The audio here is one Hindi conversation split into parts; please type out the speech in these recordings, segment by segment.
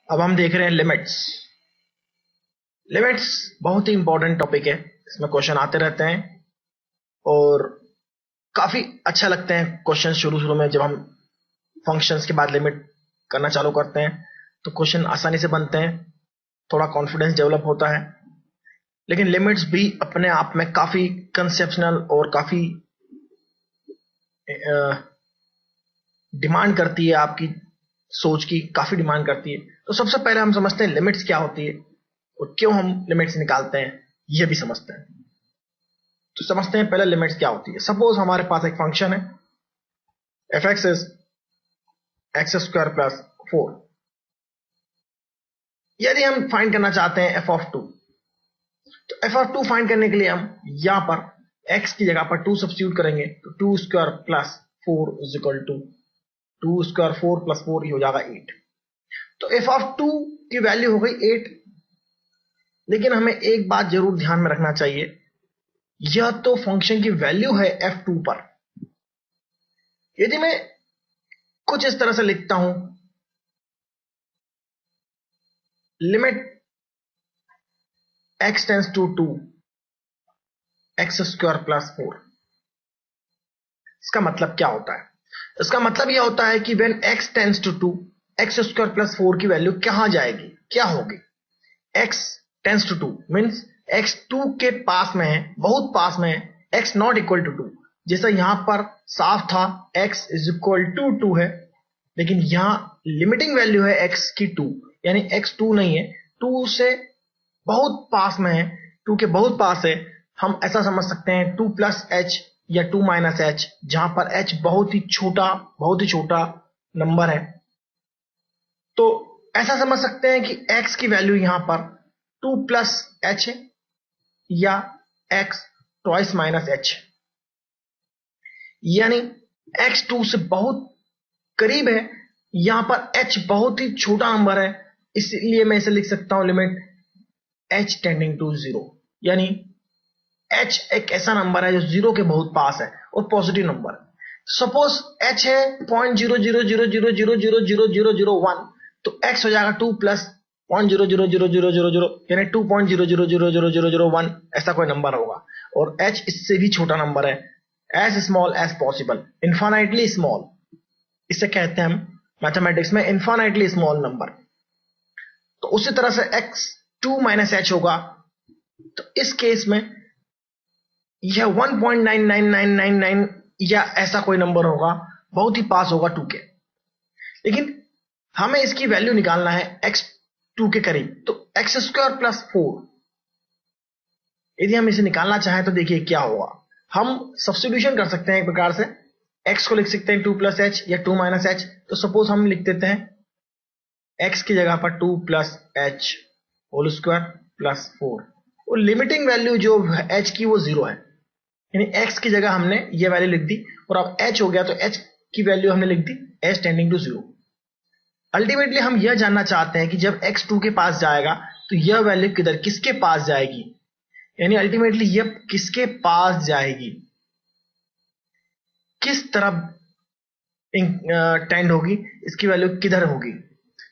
अब हम देख रहे हैं लिमिट्स। लिमिट्स बहुत ही इंपॉर्टेंट टॉपिक है, इसमें क्वेश्चन आते रहते हैं और काफी अच्छा लगते हैं क्वेश्चन। शुरू शुरू में जब हम फंक्शंस के बाद लिमिट करना चालू करते हैं तो क्वेश्चन आसानी से बनते हैं, थोड़ा कॉन्फिडेंस डेवलप होता है। लेकिन लिमिट्स भी अपने आप में काफी कंसेप्शनल और काफी डिमांड करती है, आपकी सोच की काफी डिमांड करती है। तो सबसे पहले हम समझते हैं लिमिट्स क्या होती है और क्यों हम लिमिट्स निकालते हैं, यह भी समझते हैं। तो समझते हैं पहले लिमिट्स क्या होती है। सपोज हमारे पास एक फंक्शन है F x is x square plus 4। यदि हम फाइंड करना चाहते हैं एफ ऑफ 2, तो एफ ऑफ 2 फाइंड करने के लिए हम यहां पर एक्स की जगह पर 2 सब्स्टिट्यूट करेंगे तो 2 square plus 4 is equal to 2 square 4 plus 4 हो जाएगा 8। तो एफ ऑफ 2 की वैल्यू हो गई 8। लेकिन हमें एक बात जरूर ध्यान में रखना चाहिए, यह तो फंक्शन की वैल्यू है f2 पर। यदि मैं कुछ इस तरह से लिखता हूं limit x tends to 2 x square plus 4, इसका मतलब क्या होता है? इसका मतलब यह होता है कि when x tends to 2 x square plus 4 की वैल्यू कहां जाएगी, क्या होगी? x tends to 2 means x 2 के पास में है, बहुत पास में है, x नॉट इक्वल टू 2। जैसा यहां पर साफ था x इज इक्वल टू 2 है, लेकिन यहां लिमिटिंग वैल्यू है x की 2, यानी x 2 नहीं है, 2 से बहुत पास में है, 2 के बहुत पास है। हम ऐसा समझ सकते हैं 2 प्लस h या 2 माइनस h, जहां पर h बहुत ही छोटा नंबर है। तो ऐसा समझ सकते हैं कि x की वैल्यू यहां पर 2 प्लस h है या x ट्वाइस माइनस h, यानी x 2 से बहुत करीब है, यहां पर h बहुत ही छोटा नंबर है, इसलिए मैं इसे लिख सकता हूं लिमिट h टेंडिंग टू 0। यानी h एक ऐसा नंबर है जो 0 के बहुत पास है और पॉजिटिव नंबर। सपोज h है 0.000000001, तो x हो जाएगा 2 प्लस 0.0000000, यानी 2.0000001 ऐसा कोई नंबर होगा। और h इससे भी छोटा नंबर है, as small as possible, infinitely small. इसे कहते हैं हम मैथमेटिक्स में इन्फानाइटली स्मॉल नंबर। तो उसी तरह से x 2 माइनस h होगा, तो इस केस में यह 1.9999 या ऐसा कोई नंबर होगा, बहुत ही पास होगा 2 के। लेकिन हमें इसकी वैल्यू निकालना है x 2 के करीब, तो एक्स स्क्वायर प्लस 4, यदि हम इसे निकालना चाहें तो देखिए क्या होगा। हम सब्स्टिट्यूशन कर सकते हैं एक प्रकार से, x को लिख सकते हैं 2 प्लस h या 2 माइनस h। तो सपोज हम लिख देते हैं x की जगह पर 2 plus h whole square plus 4, और लिमिटिंग वैल्यू जो h की वो 0 है, यानी x की जगह हमने ये वैल्यू लिख दी, और अब h हो गया तो h की वैल्यू हमने लिख दी h टेंडिंग टू 0। अल्टीमेटली हम यह जानना चाहते हैं कि जब x 2 के पास जाएगा तो यह वैल्यू किधर, किसके पास जाएगी, यानी अल्टीमेटली यह किसके पास जाएगी, किस तरफ टेंड होगी, इसकी वैल्यू किधर होगी।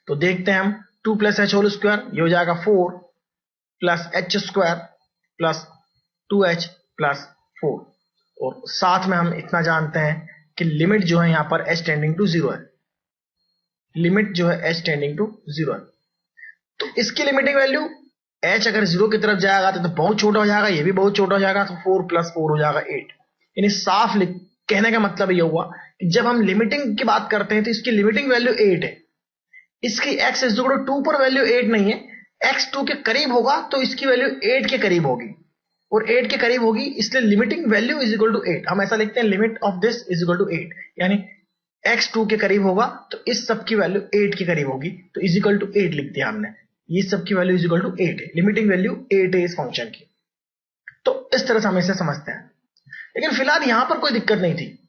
तो देखते हैं हम 2 प्लस एच होल स्क्वायर, ये हो जाएगा 4 plus H square plus 2h plus 4, और साथ में हम इतना जानते हैं कि लिमिट जो है यहां पर h टेंडिंग टू 0 है, लिमिट जो है h टेंडिंग टू 0 है। तो इसकी लिमिटिंग वैल्यू h अगर 0 की तरफ जाएगा तो बहुत छोटा हो जाएगा, ये भी बहुत छोटा हो जाएगा, तो 4 प्लस 4 हो जाएगा 8। यानी साफ कहने का मतलब यह हुआ कि जब हम लिमिटिंग की बात करते हैं तो इसकी लिमिटिंग वैल्यू 8 है, इसकी x इज इक्वल टू 2 पर वैल्यू 8 नहीं है, x 2 के करीब होगा तो इसकी वैल्यू 8 के करीब होगी, और 8 के करीब होगी इसलिए limiting value is equal to 8। हम ऐसा लिखते हैं limit of this is equal to 8, यानी x 2 के करीब होगा तो इस सब की वैल्यू 8 के करीब होगी, तो इज इक्वल टू 8 लिख दिया हमने। ये सब की वैल्यू इज इक्वल टू 8 है, लिमिटिंग वैल्यू 8 है इस फंक्शन की। तो इस तरह से हम इसे समझते हैं। लेकिन फिलहाल यहां पर कोई दिक्कत नहीं थी।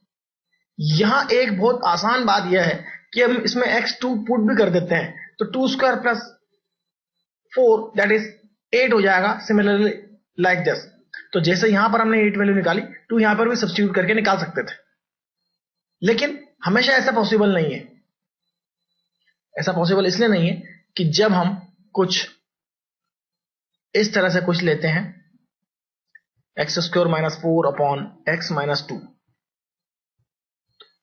यहां एक बहुत आसान बात यह है कि हम इसमें x2 पुट भी कर देते हैं, तो 2 स्क्वायर प्लस 4 दैट इज 8 हो जाएगा, सिमिलरली लाइक दिस। तो जैसे यहां पर हमने 8 वैल्यू निकाली, तो यहां पर भी सब्स्टिट्यूट करके निकाल सकते थे, लेकिन हमेशा ऐसा पॉसिबल नहीं है। ऐसा पॉसिबल इसलिए नहीं है कि जब हम कुछ इस तरह से कुछ लेते हैं x² - 4 अपॉन x - 2,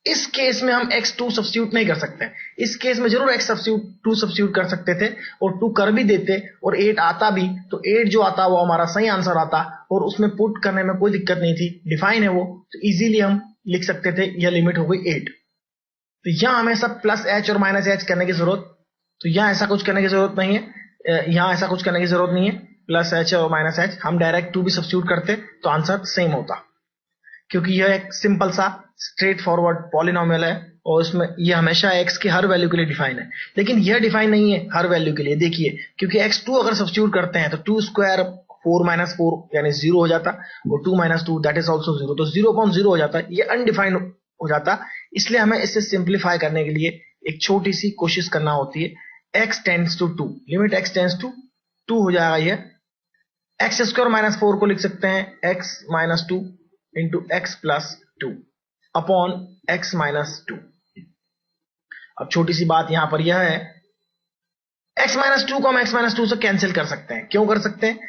इस केस में हम x2 सब्स्टिट्यूट नहीं कर सकते। इस केस में जरूर x2 सब्स्टिट्यूट कर सकते थे और 2 कर भी देते और 8 आता भी, तो 8 जो आता वो हमारा सही आंसर आता और उसमें पुट करने में कोई दिक्कत नहीं थी, डिफाइन है वो, तो इजीली हम लिख सकते थे। यह लिमिट हो गई 8। तो यहां हमें सब प्लस h और माइनस h करने की जरूरत, तो यहां ऐसा कुछ करने की जरूरत नहीं है, यहां ऐसा कुछ करने की जरूरत नहीं है। प्लस h और माइनस h हम डायरेक्ट 2 भी सब्स्टिट्यूट करते तो आंसर सेम होता, क्योंकि यह एक सिंपल सा स्ट्रेट फॉरवर्ड पॉलिनोमियल है और इसमें यह हमेशा x की हर वैल्यू के लिए डिफाइन है। लेकिन यह डिफाइन नहीं है हर वैल्यू के लिए, देखिए, क्योंकि x2 अगर सब्स्टिट्यूट करते हैं तो 2 स्क्वायर 4 - 4 यानी 0 हो जाता और 2 - 2 दैट इज आल्सो 0, तो 0/0 हो जाता, ये अनडिफाइंड हो जाता। इसलिए हमें इसे सिंप्लीफाई करने के लिए एक छोटी सी कोशिश करना होती है। x tends to 2, limit x tends to 2 हो जाएगा। यह x² - 4 को लिख सकते हैं x - 2 into x plus 2 upon x - 2। अब छोटी सी बात यहां पर यह है, x - 2 को हम x - 2 से कैंसिल कर सकते हैं। क्यों कर सकते हैं?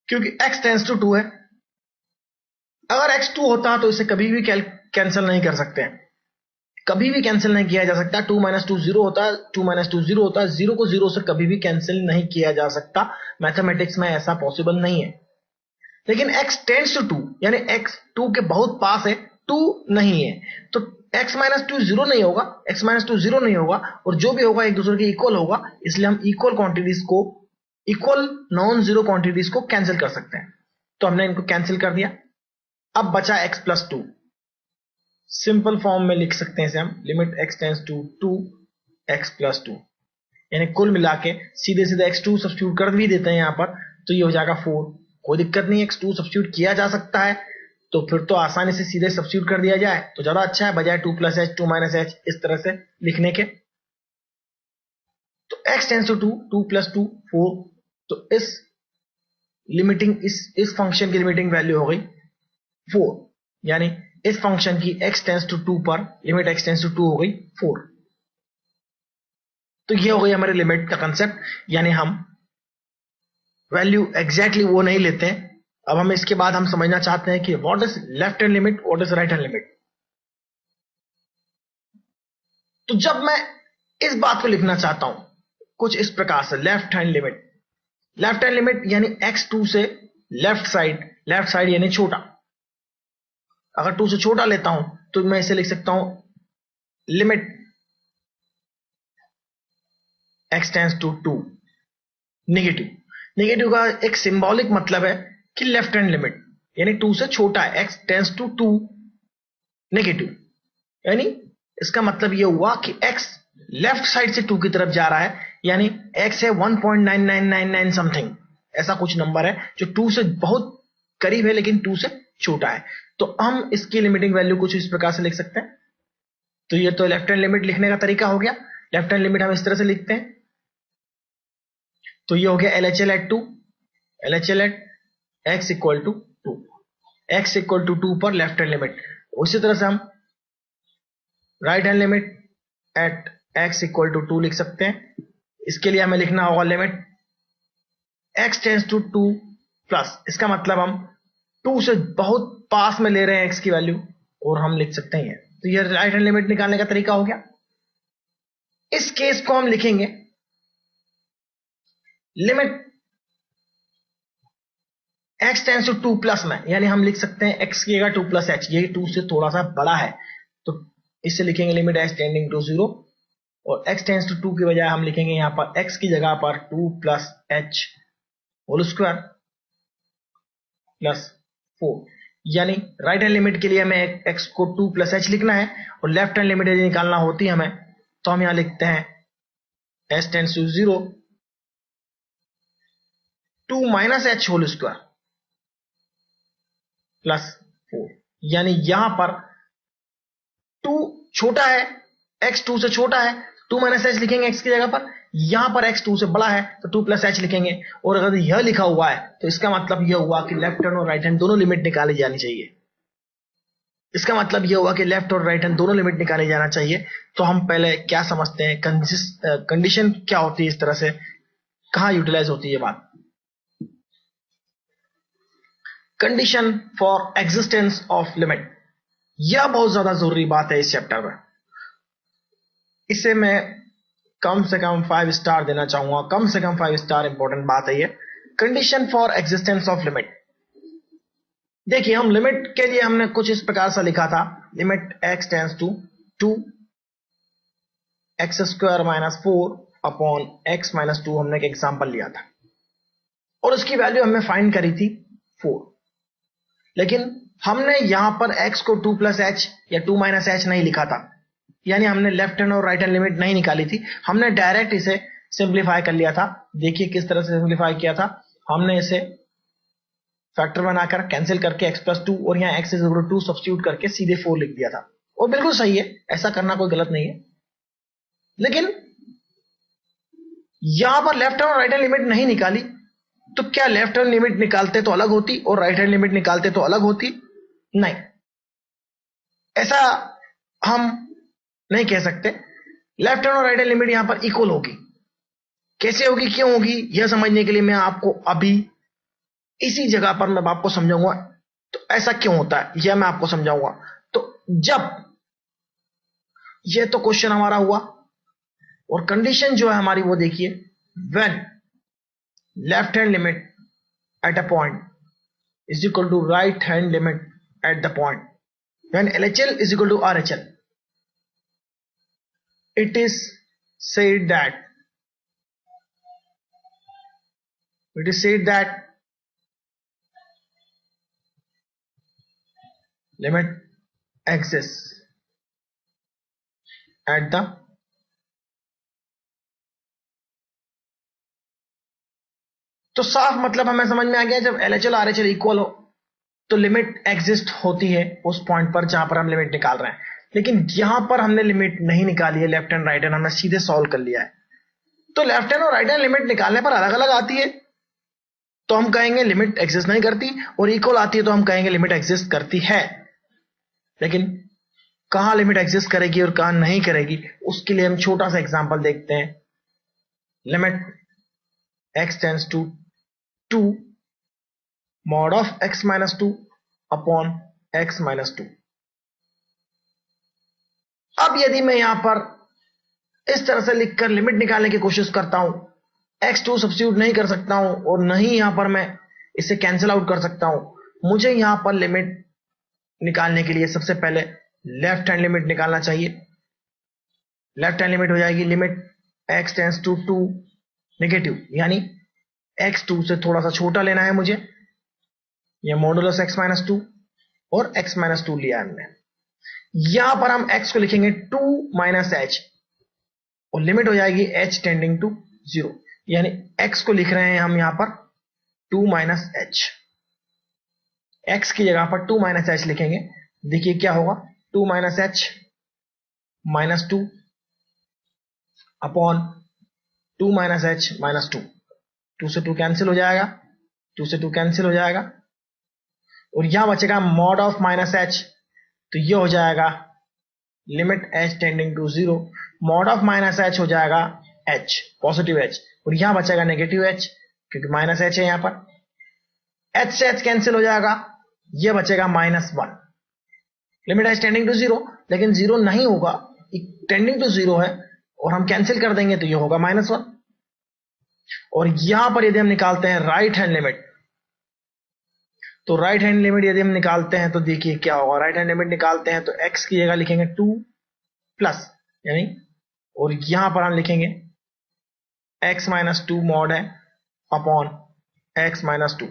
क्योंकि x टेंड्स टू 2 है। अगर x 2 होता तो इसे कभी भी कैंसिल नहीं कर सकते हैं, कभी भी कैंसिल नहीं किया जा सकता। 2 - 2 0 होता है, 2 - 2 0 होता है, 0 को 0 से कभी भी कैंसिल नहीं किया जा सकता। मैथमेटिक्स में ऐसा पॉसिबल नहीं है। लेकिन x टेंड्स टू 2 यानी x 2 के बहुत पास है, 2 नहीं है, तो x - 2 0 नहीं होगा, x - 2 0 नहीं होगा और जो भी होगा एक दूसरे के इक्वल होगा। इसलिए हम इक्वल क्वांटिटीज को, इक्वल नॉन जीरो क्वांटिटीज को कैंसिल कर सकते हैं। तो हमने इनको कैंसिल कर दिया। अब बचा x प्लस 2, सिंपल फॉर्म में लिख सकते हैं इसे हम, limit x tends to 2 x plus 2, यानी कुल मिला के सीधे सीधे x2 सब्स्टिट्यूट कर भी देते हैं यहां पर, तो ये हो जाएगा 4। कोई दिक्कत नहीं, x2 सब्स्टिट्यूट किया जा सकता है, तो फिर तो आसानी से सीधे सब्स्टिट्यूट कर दिया जाए तो ज्यादा अच्छा है, बजाय 2 + h 2 - h इस तरह से लिखने के। तो x टेंड्स टू 2, 2 + 2 4, तो इस लिमिटिंग, इस फंक्शन की लिमिटिंग वैल्यू हो गई 4, यानी इस फंक्शन की x टेंड्स टू 2 पर लिमिट x टेंड्स टू 2 हो गई 4। तो ये हो गई हमारे लिमिट का कंसेप्ट, यानी हम वैल्यू एग्जैक्टली वो नहीं लेते हैं। अब हम इसके बाद हम समझना चाहते हैं कि what is left hand limit, what is right hand limit. तो जब मैं इस बात को लिखना चाहता हूं कुछ इस प्रकार से, left hand limit, left hand limit यानी x2 से लेफ्ट साइड यानी छोटा, अगर 2 से छोटा लेता हूं तो मैं इसे लिख सकता हूं limit x tends to 2 negative. Negative का एक सिंबॉलिक मतलब है कि लेफ्ट हैंड लिमिट यानी 2 से छोटा है, x टेंड्स टू 2 नेगेटिव, यानी इसका मतलब यह हुआ कि x लेफ्ट साइड से 2 की तरफ जा रहा है, यानी x है 1.9999 समथिंग, ऐसा कुछ नंबर है जो 2 से बहुत करीब है लेकिन 2 से छोटा है। तो हम इसकी लिमिटिंग वैल्यू कुछ इस प्रकार से लिख सकते हैं। तो ये तो लेफ्ट हैंड लिमिट लिखने का तरीका हो गया। लेफ्ट हैंड लिमिट हम इस तरह से लिखते हैं, तो ये हो गया LHL at 2, LHL at x equal to 2, x equal to 2 पर लेफ्ट हैंड लिमिट। उसी तरह से हम right hand limit at x equal to 2 लिख सकते हैं। इसके लिए हमें लिखना होगा limit x tends to 2 plus, इसका मतलब हम 2 से बहुत पास में ले रहे हैं x की वैल्यू और हम लिख सकते हैं। तो ये राइट हैंड लिमिट निकालने का तरीका हो गया। इस केस को हम लिखेंगे limit x tends to 2 plus में, यानी हम लिख सकते हैं x की जगह 2 + h, ये 2 से थोड़ा सा बड़ा है तो इससे लिखेंगे लिमिट h टेंडिंग टू 0, और x टेंड्स टू 2 की बजाय हम लिखेंगे यहां पर x की जगह पर 2 + h होल स्क्वायर प्लस 4, यानी राइट हैंड लिमिट के लिए हमें x को 2 + h लिखना है और लेफ्ट हैंड लिमिट यदि निकालना होती है हमें, तो हम यहां लिखते हैं h tends to 0 2 - h whole square plus 4, यानी यहां पर 2 छोटा है, x 2 से छोटा है, 2 - h लिखेंगे x की जगह पर, यहां पर x 2 से बड़ा है तो 2 + h लिखेंगे। और अगर यह लिखा हुआ है तो इसका मतलब यह हुआ कि लेफ्ट हैंड और राइट हैंड दोनों लिमिट निकाली जानी चाहिए। इसका मतलब ये हुआ कि लेफ्ट और राइट हैंड दोनों लिमिट निकाली जाना चाहिए। तो हम पहले क्या समझते हैं, कंडीशन क्या होती है, इस तरह से कहाँ यूटिलाइज होती है बात। Condition for existence of limit, यह बहुत ज्यादा जरूरी बात है इस चैप्टर में। इसे मैं कम से कम 5 स्टार देना चाहूंगा, कम से कम 5 स्टार इंपॉर्टेंट बात है ये। Condition for existence of limit, देखिए हम लिमिट के लिए हमने कुछ इस प्रकार से लिखा था, limit x tends to 2 x square minus 4 upon x minus 2, हमने एक एग्जांपल लिया था और उसकी वैल्यू हमने फाइंड करी थी 4। लेकिन हमने यहां पर x को 2 प्लस एच या 2 माइनस एच नहीं लिखा था, यानी हमने लेफ्ट हैंड और राइट हैंड लिमिट नहीं निकाली थी, हमने डायरेक्ट इसे सिंप्लीफाई कर लिया था। देखिए किस तरह से सिंप्लीफाई किया था, हमने इसे फैक्टर बनाकर कैंसिल करके x प्लस 2 और यहाँ x is equal to 2 substitute करके सीधे 4 लिख दिया था। और बिल्कुल सही है, ऐसा करना कोई गलत नहीं है। लेकिन यहां पर लेफ्ट हैंड और राइट हैंड लिमिट नहीं निकाली, तो क्या लेफ्ट हैंड लिमिट निकालते तो अलग होती और राइट हैंड लिमिट निकालते तो अलग होती? नहीं, ऐसा हम नहीं कह सकते। लेफ्ट हैंड और राइट हैंड लिमिट यहां पर इक्वल होगी। कैसे होगी, क्यों होगी, यह समझने के लिए मैं आपको अभी इसी जगह पर मैं आपको समझाऊंगा। तो ऐसा क्यों होता है यह मैं आपको समझाऊंगा। तो जब यह तो क्वेश्चन हमारा हुआ और कंडीशन जो है हमारी वो देखिए, when left hand limit at a point is equal to right hand limit at the point, when LHL is equal to RHL, it is said that limit exists at the तो साफ मतलब हमें समझ में आ गया, जब LHL RHL इक्वल हो तो लिमिट एग्जिस्ट होती है उस पॉइंट पर जहां पर हम लिमिट निकाल रहे हैं। लेकिन यहां पर हमने लिमिट नहीं निकाली है, लेफ्ट हैंड राइट हैंड हमने सीधे सॉल्व कर लिया है। तो लेफ्ट हैंड और राइट हैंड लिमिट निकालने पर अलग अलग आती है तो हम कहेंगे लिमिट एग्जिस्ट नहीं करती, और इक्वल आती है तो हम कहेंगे लिमिट एग्जिस्ट करती है। लेकिन कहां लिमिट एग्जिस्ट करेगी और कहां नहीं करेगी, उसके लिए हम छोटा सा एग्जांपल देखते हैं। Limit x tends to 2 mod of x minus 2 upon x minus 2। अब यदि मैं यहां पर इस तरह से लिखकर लिमिट निकालने की कोशिश करता हूं, x2 सब्स्टिट्यूट नहीं कर सकता हूं और नहीं यहां पर मैं इसे कैंसिल आउट कर सकता हूं। मुझे यहां पर लिमिट निकालने के लिए सबसे पहले लेफ्ट हैंड लिमिट निकालना चाहिए। लेफ्ट हैंड लिमिट हो जाएगी limit x tends to 2 negative, यानी x2 से थोड़ा सा छोटा लेना है मुझे, यह मॉडुलस x माइनस 2 और x माइनस 2 लिया हमने। यहां पर हम x को लिखेंगे 2 माइनस एच और लिमिट हो जाएगी h टेंडिंग टू 0, यानी x को लिख रहे हैं हम यहां पर 2 माइनस एच। x की जगह पर 2 माइनस एच लिखेंगे। देखिए क्या होगा, 2 minus H minus 2 upon 2 minus H minus 2, 2 से 2 कैंसिल हो जाएगा, 2 से 2 कैंसिल हो जाएगा और यहां बचेगा मॉड ऑफ माइनस एच, तो ये हो जाएगा limit h tending to 0, mod of minus H हो जाएगा h पॉजिटिव h और यहां बचेगा नेगेटिव h क्योंकि माइनस h है यहां पर। h से h कैंसिल हो जाएगा, ये बचेगा minus 1। Limit h tending to 0, लेकिन 0 नहीं होगा, टेंडिंग टू 0 है और हम कैंसिल कर देंगे तो ये होगा माइनस 1। और यहां पर यदि हम निकालते हैं राइट हैंड लिमिट, तो राइट हैंड लिमिट यदि हम निकालते हैं तो देखिए क्या होगा। राइट हैंड लिमिट निकालते हैं तो x की जगह लिखेंगे 2 प्लस, यानी और यहां पर हम लिखेंगे x माइनस 2 मॉड है अपॉन x माइनस 2।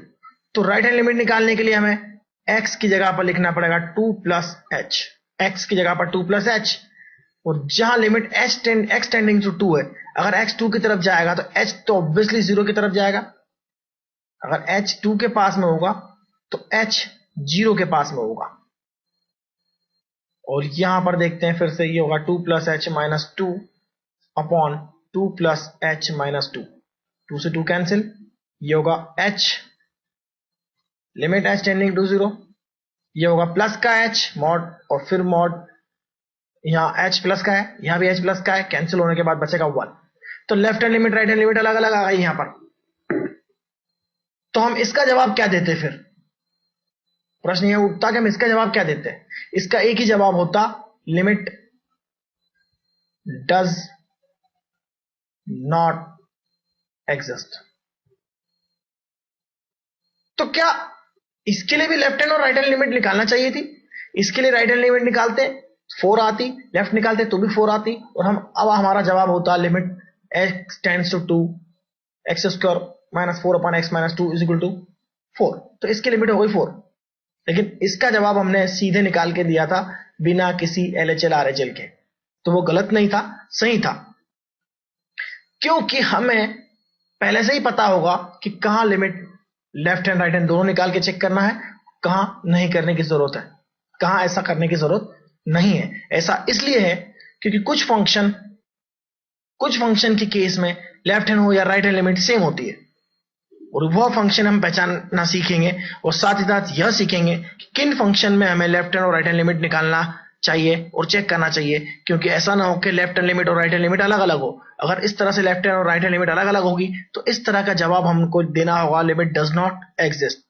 तो राइट हैंड लिमिट निकालने के लिए हमें x की जगह पर लिखना पड़ेगा 2 प्लस एच, x की जगह पर 2 प्लस एच और जहां लिमिट x टेंडिंग टू 2 है, अगर x 2 की तरफ जाएगा तो h तो ऑब्वियसली 0 की तरफ जाएगा। अगर h 2 के पास में होगा तो h 0 के पास में होगा। और यहां पर देखते हैं फिर से, ये होगा 2 plus H minus 2 upon 2 plus H minus 2, 2 से 2 कैंसिल, ये होगा h limit h tending to 0, ये होगा प्लस का एच मॉड और फिर मॉड, यहाँ एच प्लस का है, यहाँ भी एच प्लस का है, कैंसिल होने के बाद बचेगा 1। तो left hand limit right hand limit अलग अलग आ गई यहाँ पर। तो हम इसका जवाब क्या देते फिर? प्रश्न ये उठता कि हम इसका जवाब क्या देते हैं? इसका एक ही जवाब होता, लिमिट डज नॉट एग्जिस्ट। तो क्या इसके लिए भी लेफ्ट हैंड और राइट हैंड लिमिट निकालना चाहिए थी? इसके लिए राइट हैंड लिमिट निकालते 4 आती, लेफ्ट निकालते तो भी 4 आती, और हम अब हमारा जवाब होता limit x tends to 2 x square minus 4 upon x minus 2 is equal to 4। तो इसकी लिमिट हो गई 4। लेकिन इसका जवाब हमने सीधे निकाल के दिया था बिना किसी LHL RHL के, तो वो गलत नहीं था, सही था, क्योंकि हमें पहले से ही पता होगा कि कहां limit left hand right hand दोनों निकाल के चेक करना है, कहां नहीं करने की जरूरत है, कहां ऐसा करने की जरूरत नहीं है। ऐसा इसलिए है क्योंकि कुछ फंक्शन के केस में लेफ्ट हैंड हो या राइट हैंड लिमिट सेम होती है, और वह फंक्शन हम पहचानना सीखेंगे, और साथ ही साथ यह सीखेंगे कि किन फंक्शन में हमें लेफ्ट हैंड और राइट हैंड लिमिट निकालना चाहिए और चेक करना चाहिए, क्योंकि ऐसा ना हो कि लेफ्ट हैंड लिमिट और राइट हैंड लिमिट अलग अलग हो। अगर इस तरह से लेफ्ट हैंड और राइट हैंड लिमिट अलग अलग होगी तो इस तरह का जवाब हमको देना होगा लिमिट डज नॉट एग्जिस्ट।